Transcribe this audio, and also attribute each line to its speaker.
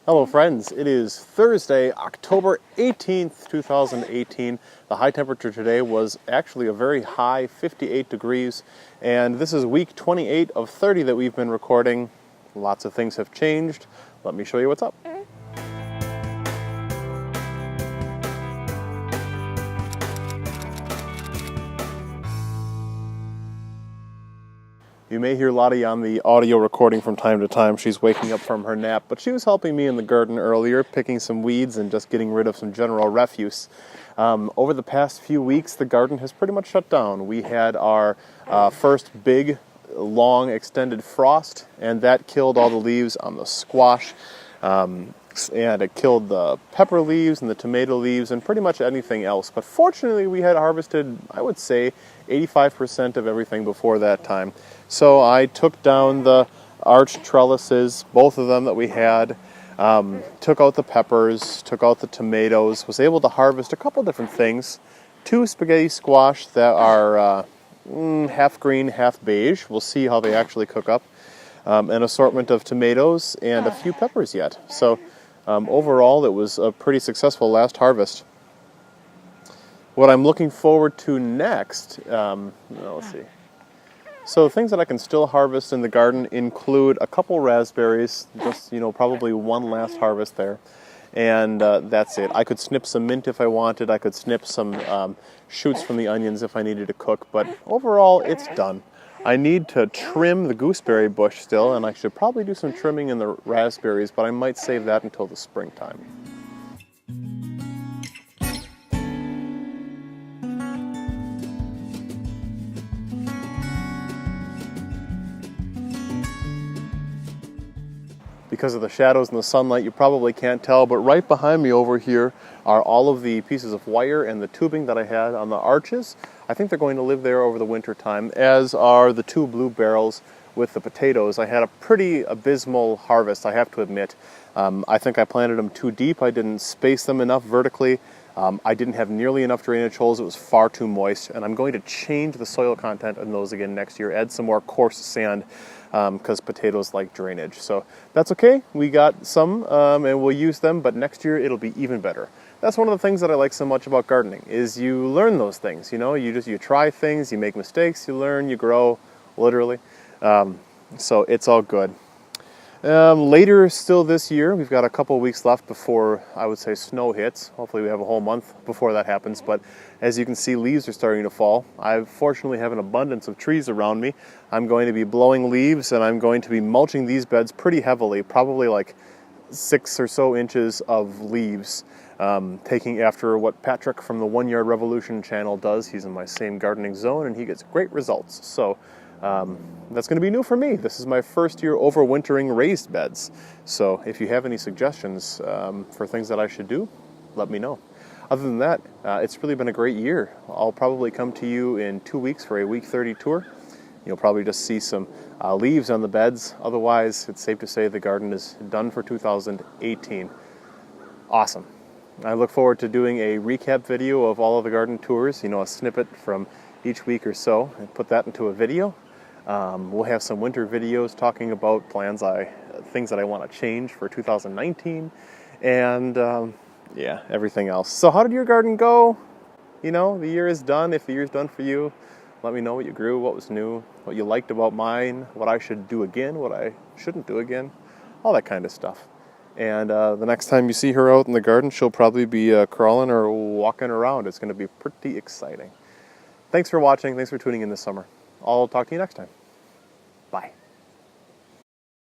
Speaker 1: Hello friends, it is Thursday, October 18th, 2018. The high temperature today was actually a very high 58 degrees, and this is week 28 of 30 that we've been recording. Lots of things have changed. Let me show you what's up. You may hear Lottie on the audio recording from time to time. She's waking up from her nap, but she was helping me in the garden earlier, picking some weeds and just getting rid of some general refuse. Over the past few weeks, the garden has pretty much shut down. We had our first big, long, extended frost, and that killed all the leaves on the squash. And it killed the pepper leaves and the tomato leaves and pretty much anything else. But fortunately, we had harvested, I would say, 85% of everything before that time. So I took down the arch trellises, both of them that we had, took out the peppers, took out the tomatoes, was able to harvest a couple different things. 2 spaghetti squash that are half green, half beige. We'll see how they actually cook up. An assortment of tomatoes and a few peppers yet. So overall, it was a pretty successful last harvest. What I'm looking forward to next, let's see. So things that I can still harvest in the garden include a couple raspberries, just, probably one last harvest there. And that's it. I could snip some mint if I wanted. I could snip some shoots from the onions if I needed to cook. But overall, it's done. I need to trim the gooseberry bush still, and I should probably do some trimming in the raspberries, but I might save that until the springtime. Because of the shadows and the sunlight, you probably can't tell, but right behind me over here are all of the pieces of wire and the tubing that I had on the arches. I think they're going to live there over the winter time, as are the 2 blue barrels with the potatoes. I had a pretty abysmal harvest, I have to admit. I think I planted them too deep. I didn't space them enough vertically. I didn't have nearly enough drainage holes. It was far too moist, and I'm going to change the soil content in those again next year, add some more coarse sand, because potatoes like drainage. So that's okay. We got some, and we'll use them, but next year it'll be even better. That's one of the things that I like so much about gardening, is you learn those things. You try things, you make mistakes, you learn, you grow, literally. So it's all good. Later still this year, we've got a couple weeks left before, I would say, snow hits. Hopefully we have a whole month before that happens, but as you can see, leaves are starting to fall. I fortunately have an abundance of trees around me. I'm going to be blowing leaves, and I'm going to be mulching these beds pretty heavily, probably like 6 or so inches of leaves, taking after what Patrick from the 1 Yard Revolution channel does. He's in my same gardening zone, and he gets great results. So that's going to be new for me. This is my first year overwintering raised beds. So if you have any suggestions for things that I should do, let me know. Other than that, it's really been a great year. I'll probably come to you in 2 weeks for a week 30 tour. You'll probably just see some leaves on the beds. Otherwise, it's safe to say the garden is done for 2018. Awesome. I look forward to doing a recap video of all of the garden tours, a snippet from each week or so, and put that into a video. We'll have some winter videos talking about things that I want to change for 2019, and everything else. So how did your garden go? The year is done. If the year's done for you, let me know what you grew, what was new, what you liked about mine, what I should do again, what I shouldn't do again, all that kind of stuff. And the next time you see her out in the garden, she'll probably be crawling or walking around. It's going to be pretty exciting. Thanks for watching. Thanks for tuning in this summer. I'll talk to you next time. Bye.